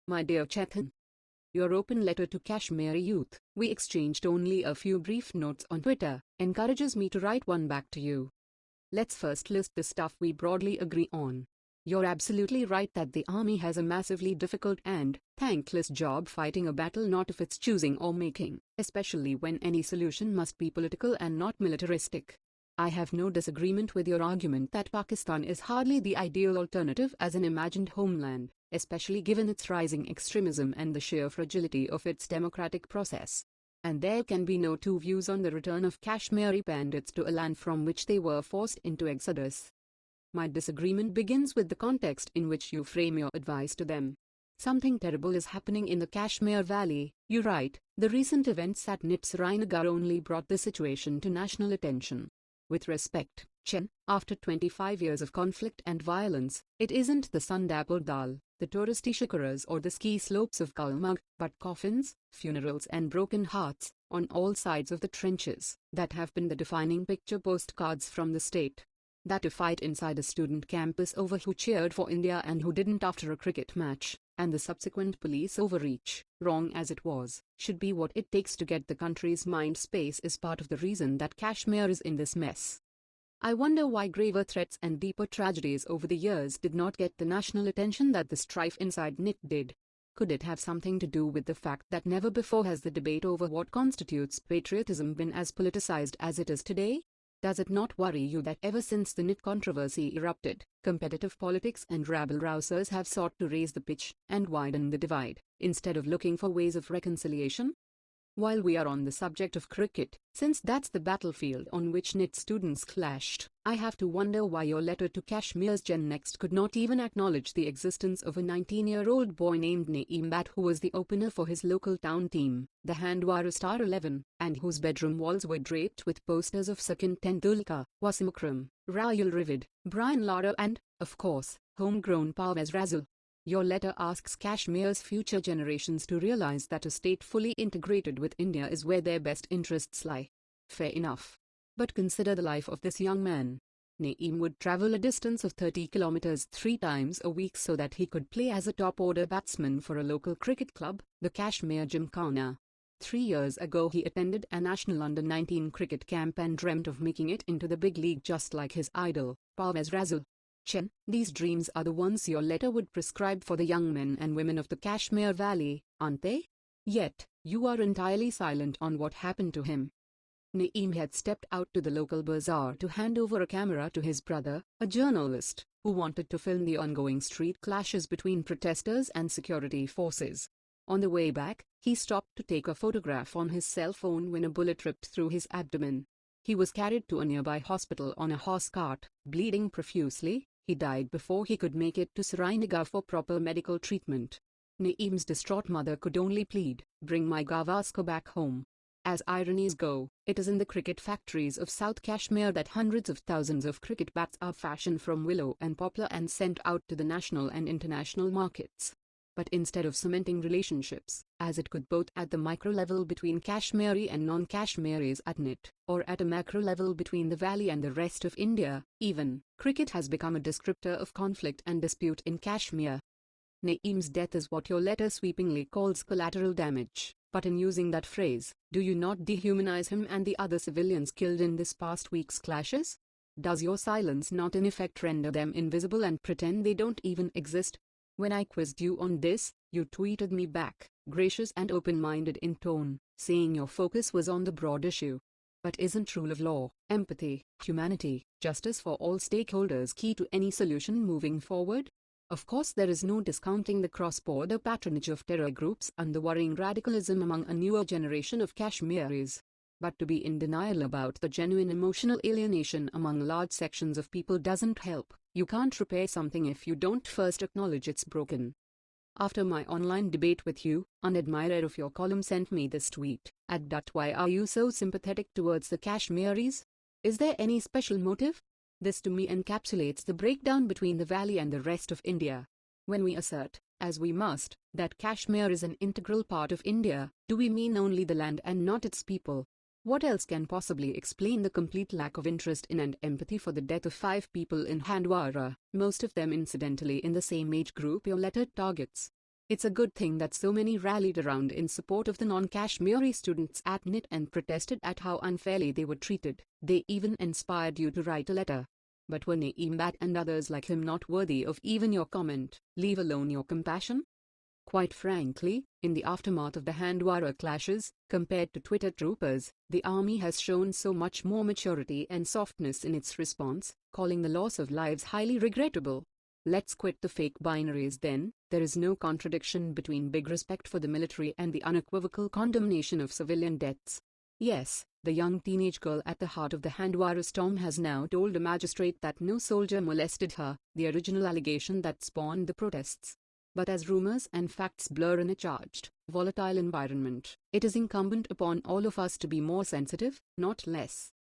My dear Chetan, your open letter to Kashmiri youth, we exchanged only a few brief notes on Twitter, encourages me to write one back to you. Let's first list the stuff we broadly agree on. You're absolutely right that the army has a massively difficult and thankless job fighting a battle not of its choosing or making, especially when any solution must be political and not militaristic. I have no disagreement with your argument that Pakistan is hardly the ideal alternative as an imagined homeland, especially given its rising extremism and the sheer fragility of its democratic process. And there can be no two views on the return of Kashmiri Pandits to a land from which they were forced into exodus. My disagreement begins with the context in which you frame your advice to them. Something terrible is happening in the Kashmir Valley, you write. The recent events at NIT Srinagar only brought the situation to national attention. With respect, Chen, after 25 years of conflict and violence, it isn't the sun-dappled dal, the touristy shikaras or the ski slopes of Gulmarg, but coffins, funerals and broken hearts, on all sides of the trenches, that have been the defining picture postcards from the state. That a fight inside a student campus over who cheered for India and who didn't after a cricket match, and the subsequent police overreach, wrong as it was, should be what it takes to get the country's mind space is part of the reason that Kashmir is in this mess. I wonder why graver threats and deeper tragedies over the years did not get the national attention that the strife inside NIT did. Could it have something to do with the fact that never before has the debate over what constitutes patriotism been as politicized as it is today? Does it not worry you that ever since the NIT controversy erupted, competitive politics and rabble-rousers have sought to raise the pitch and widen the divide, instead of looking for ways of reconciliation? While we are on the subject of cricket, since that's the battlefield on which NIT students clashed, I have to wonder why your letter to Kashmir's Gen Next could not even acknowledge the existence of a 19-year-old boy named Naeem Bhatt who was the opener for his local town team, the Handwara Star 11, and whose bedroom walls were draped with posters of Sachin Tendulkar, Wasim Akram, Rahul Dravid, Brian Lara and, of course, homegrown Parvez Razul. Your letter asks Kashmir's future generations to realize that a state fully integrated with India is where their best interests lie. Fair enough. But consider the life of this young man. Naeem would travel a distance of 30 kilometers 3 times a week so that he could play as a top-order batsman for a local cricket club, the Kashmir Gymkhana. 3 years ago he attended a national under-19 cricket camp and dreamt of making it into the big league just like his idol, Parvez Razul. Chen, these dreams are the ones your letter would prescribe for the young men and women of the Kashmir Valley, aren't they? Yet, you are entirely silent on what happened to him. Naeem had stepped out to the local bazaar to hand over a camera to his brother, a journalist, who wanted to film the ongoing street clashes between protesters and security forces. On the way back, he stopped to take a photograph on his cell phone when a bullet ripped through his abdomen. He was carried to a nearby hospital on a horse cart, bleeding profusely. He died before he could make it to Srinagar for proper medical treatment. Naeem's distraught mother could only plead, "Bring my Gavaskar back home." As ironies go, it is in the cricket factories of South Kashmir that hundreds of thousands of cricket bats are fashioned from willow and poplar and sent out to the national and international markets. But instead of cementing relationships, as it could both at the micro level between Kashmiri and non-Kashmiris at NIT, or at a macro level between the valley and the rest of India, even, cricket has become a descriptor of conflict and dispute in Kashmir. Naeem's death is what your letter sweepingly calls collateral damage, but in using that phrase, do you not dehumanize him and the other civilians killed in this past week's clashes? Does your silence not in effect render them invisible and pretend they don't even exist? When I quizzed you on this, you tweeted me back, gracious and open-minded in tone, saying your focus was on the broad issue. But isn't rule of law, empathy, humanity, justice for all stakeholders key to any solution moving forward? Of course there is no discounting the cross-border patronage of terror groups and the worrying radicalism among a newer generation of Kashmiris. But to be in denial about the genuine emotional alienation among large sections of people doesn't help. You can't repair something if you don't first acknowledge it's broken. After my online debate with you, an admirer of your column sent me this tweet, @Dutt, why are you so sympathetic towards the Kashmiris? Is there any special motive? This to me encapsulates the breakdown between the valley and the rest of India. When we assert, as we must, that Kashmir is an integral part of India, do we mean only the land and not its people? What else can possibly explain the complete lack of interest in and empathy for the death of 5 people in Handwara, most of them incidentally in the same age group your letter targets? It's a good thing that so many rallied around in support of the non-Kashmiri students at NIT and protested at how unfairly they were treated. They even inspired you to write a letter. But were Naeem Bhatt and others like him not worthy of even your comment, leave alone your compassion? Quite frankly, in the aftermath of the Handwara clashes, compared to Twitter troopers, the army has shown so much more maturity and softness in its response, calling the loss of lives highly regrettable. Let's quit the fake binaries then. There is no contradiction between big respect for the military and the unequivocal condemnation of civilian deaths. Yes, the young teenage girl at the heart of the Handwara storm has now told a magistrate that no soldier molested her, the original allegation that spawned the protests. But as rumors and facts blur in a charged, volatile environment, it is incumbent upon all of us to be more sensitive, not less.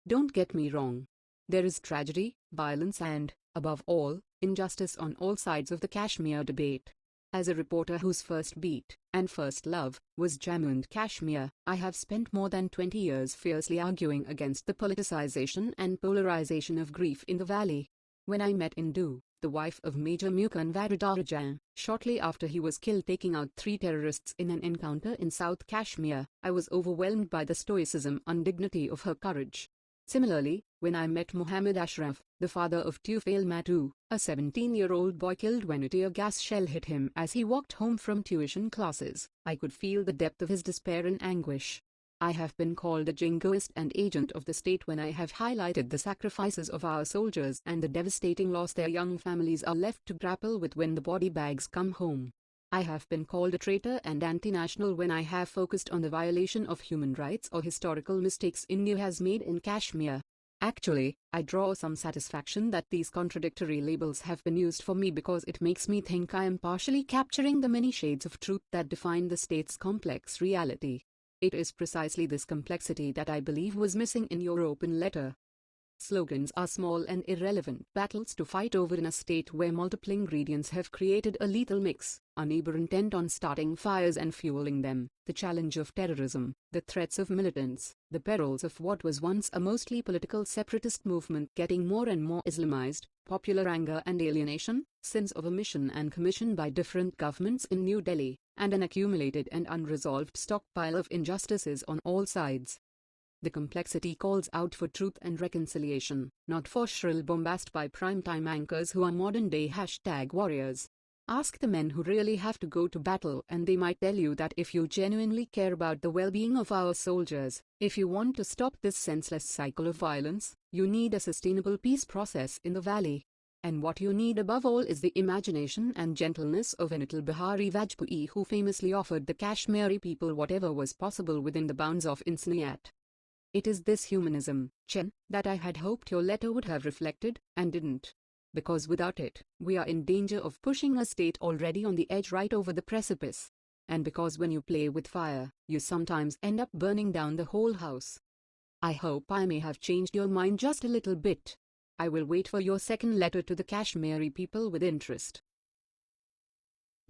Don't get me wrong. There is tragedy, violence and, above all, injustice on all sides of the Kashmir debate. As a reporter whose first beat, and first love, was Jammu and Kashmir, I have spent more than 20 years fiercely arguing against the politicization and polarization of grief in the valley. When I met Indu, the wife of Major Mukund Varadarajan, shortly after he was killed taking out 3 terrorists in an encounter in South Kashmir, I was overwhelmed by the stoicism and dignity of her courage. Similarly, when I met Muhammad Ashraf, the father of Tufail Matu, a 17-year-old boy killed when a tear gas shell hit him as he walked home from tuition classes, I could feel the depth of his despair and anguish. I have been called a jingoist and agent of the state when I have highlighted the sacrifices of our soldiers and the devastating loss their young families are left to grapple with when the body bags come home. I have been called a traitor and anti-national when I have focused on the violation of human rights or historical mistakes India has made in Kashmir. Actually, I draw some satisfaction that these contradictory labels have been used for me because it makes me think I am partially capturing the many shades of truth that define the state's complex reality. It is precisely this complexity that I believe was missing in your open letter. Slogans are small and irrelevant battles to fight over in a state where multiple ingredients have created a lethal mix, a neighbor intent on starting fires and fueling them, the challenge of terrorism, the threats of militants, the perils of what was once a mostly political separatist movement getting more and more Islamized, popular anger and alienation, sins of omission and commission by different governments in New Delhi, and an accumulated and unresolved stockpile of injustices on all sides. The complexity calls out for truth and reconciliation, not for shrill bombast by primetime anchors who are modern-day #warriors. Ask the men who really have to go to battle and they might tell you that if you genuinely care about the well-being of our soldiers, if you want to stop this senseless cycle of violence, you need a sustainable peace process in the valley. And what you need above all is the imagination and gentleness of Atal Bihari Vajpayee, who famously offered the Kashmiri people whatever was possible within the bounds of insanity. It is this humanism, Chen, that I had hoped your letter would have reflected, and didn't. Because without it, we are in danger of pushing a state already on the edge right over the precipice. And because when you play with fire, you sometimes end up burning down the whole house. I hope I may have changed your mind just a little bit. I will wait for your second letter to the Kashmiri people with interest.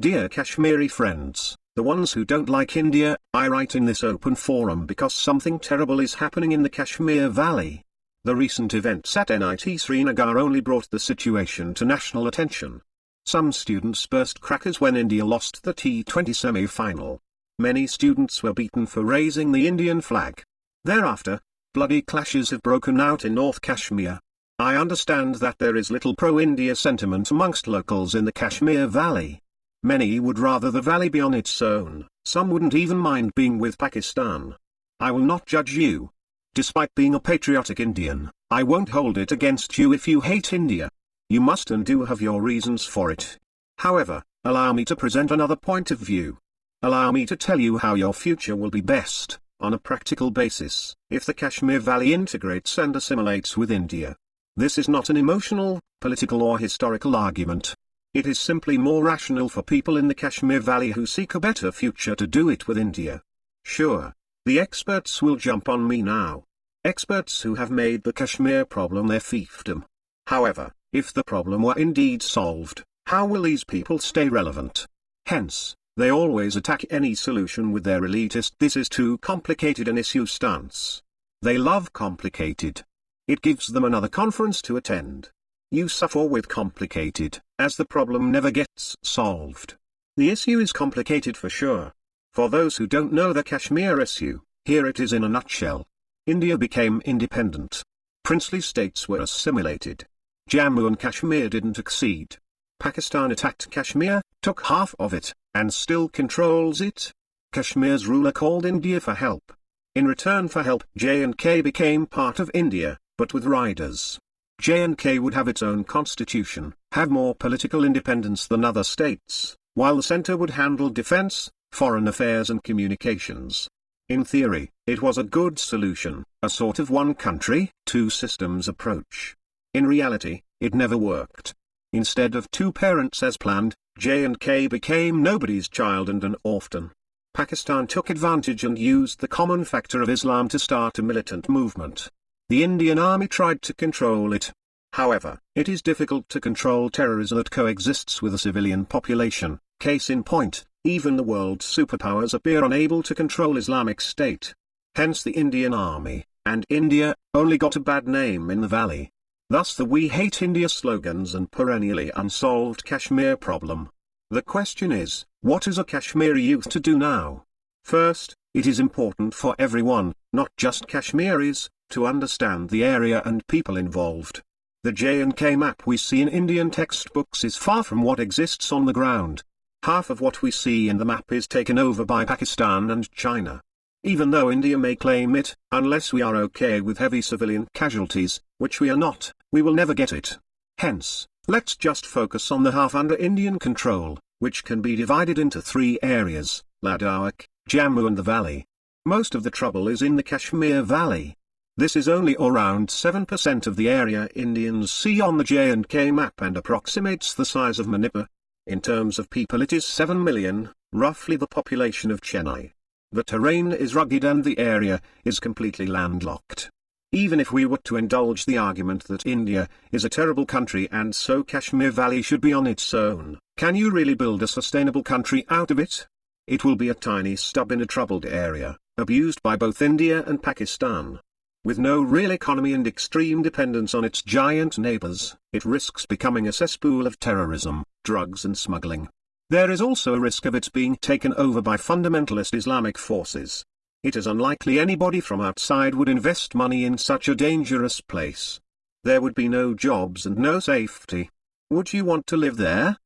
Dear Kashmiri friends, the ones who don't like India, I write in this open forum because something terrible is happening in the Kashmir Valley. The recent events at NIT Srinagar only brought the situation to national attention. Some students burst crackers when India lost the T20 semi-final. Many students were beaten for raising the Indian flag. Thereafter, bloody clashes have broken out in North Kashmir. I understand that there is little pro-India sentiment amongst locals in the Kashmir Valley. Many would rather the valley be on its own, some wouldn't even mind being with Pakistan. I will not judge you. Despite being a patriotic Indian, I won't hold it against you if you hate India. You must and do have your reasons for it. However, allow me to present another point of view. Allow me to tell you how your future will be best, on a practical basis, if the Kashmir Valley integrates and assimilates with India. This is not an emotional, political or historical argument. It is simply more rational for people in the Kashmir Valley who seek a better future to do it with India. Sure, the experts will jump on me now. Experts who have made the Kashmir problem their fiefdom. However, if the problem were indeed solved, how will these people stay relevant? Hence, they always attack any solution with their elitist "this is too complicated an issue" stance. They love complicated. It gives them another conference to attend. You suffer with complicated, as the problem never gets solved. The issue is complicated for sure. For those who don't know the Kashmir issue, here it is in a nutshell. India became independent. Princely states were assimilated. Jammu and Kashmir didn't accede. Pakistan attacked Kashmir, took half of it, and still controls it. Kashmir's ruler called India for help. In return for help, J&K became part of India, but with riders. J&K would have its own constitution, have more political independence than other states, while the centre would handle defence, foreign affairs and communications. In theory, it was a good solution, a sort of one country, two systems approach. In reality, it never worked. Instead of two parents as planned, J&K became nobody's child and an orphan. Pakistan took advantage and used the common factor of Islam to start a militant movement. The Indian army tried to control it. However, it is difficult to control terrorism that coexists with a civilian population. Case in point, even the world's superpowers appear unable to control Islamic State. Hence the Indian army, and India, only got a bad name in the valley. Thus the We Hate India slogans and perennially unsolved Kashmir problem. The question is, what is a Kashmiri youth to do now? First, it is important for everyone, not just Kashmiris, to understand the area and people involved. The J&K map we see in Indian textbooks is far from what exists on the ground. Half of what we see in the map is taken over by Pakistan and China. Even though India may claim it, unless we are okay with heavy civilian casualties, which we are not, we will never get it. Hence, let's just focus on the half under Indian control, which can be divided into three areas: Ladakh, Jammu and the Valley. Most of the trouble is in the Kashmir Valley. This is only around 7% of the area Indians see on the J&K map and approximates the size of Manipur. In terms of people it is 7 million, roughly the population of Chennai. The terrain is rugged and the area is completely landlocked. Even if we were to indulge the argument that India is a terrible country and so Kashmir Valley should be on its own, can you really build a sustainable country out of it? It will be a tiny stub in a troubled area, abused by both India and Pakistan. With no real economy and extreme dependence on its giant neighbors, it risks becoming a cesspool of terrorism, drugs and smuggling. There is also a risk of its being taken over by fundamentalist Islamic forces. It is unlikely anybody from outside would invest money in such a dangerous place. There would be no jobs and no safety. Would you want to live there?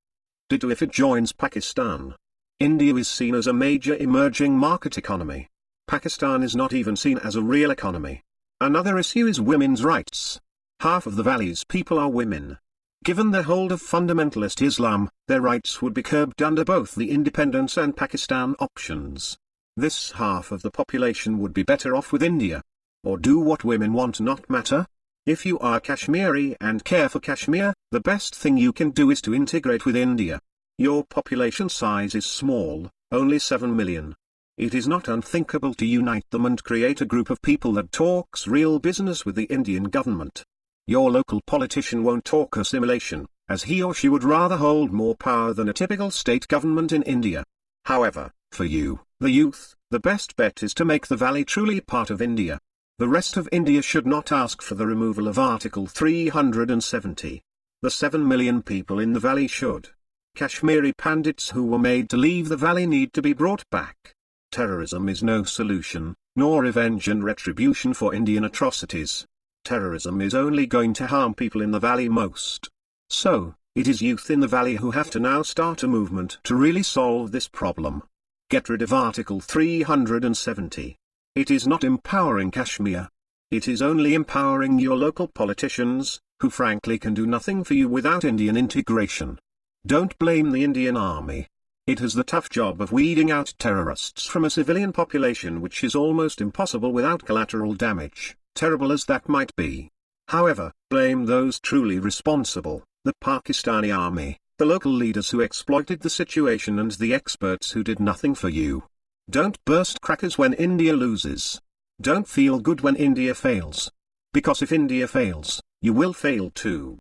Ditto if it joins Pakistan. India is seen as a major emerging market economy. Pakistan is not even seen as a real economy. Another issue is women's rights. Half of the valley's people are women. Given their hold of fundamentalist Islam, their rights would be curbed under both the independence and Pakistan options. This half of the population would be better off with India. Or do what women want not matter? If you are Kashmiri and care for Kashmir, the best thing you can do is to integrate with India. Your population size is small, only 7 million. It is not unthinkable to unite them and create a group of people that talks real business with the Indian government. Your local politician won't talk assimilation, as he or she would rather hold more power than a typical state government in India. However, for you, the youth, the best bet is to make the valley truly part of India. The rest of India should not ask for the removal of Article 370. The 7 million people in the valley should. Kashmiri Pandits who were made to leave the valley need to be brought back. Terrorism is no solution, nor revenge and retribution for Indian atrocities. Terrorism is only going to harm people in the valley most. So, it is youth in the valley who have to now start a movement to really solve this problem. Get rid of Article 370. It is not empowering Kashmir. It is only empowering your local politicians, who frankly can do nothing for you without Indian integration. Don't blame the Indian army. It has the tough job of weeding out terrorists from a civilian population, which is almost impossible without collateral damage, terrible as that might be. However, blame those truly responsible, the Pakistani army, the local leaders who exploited the situation and the experts who did nothing for you. Don't burst crackers when India loses. Don't feel good when India fails. Because if India fails, you will fail too.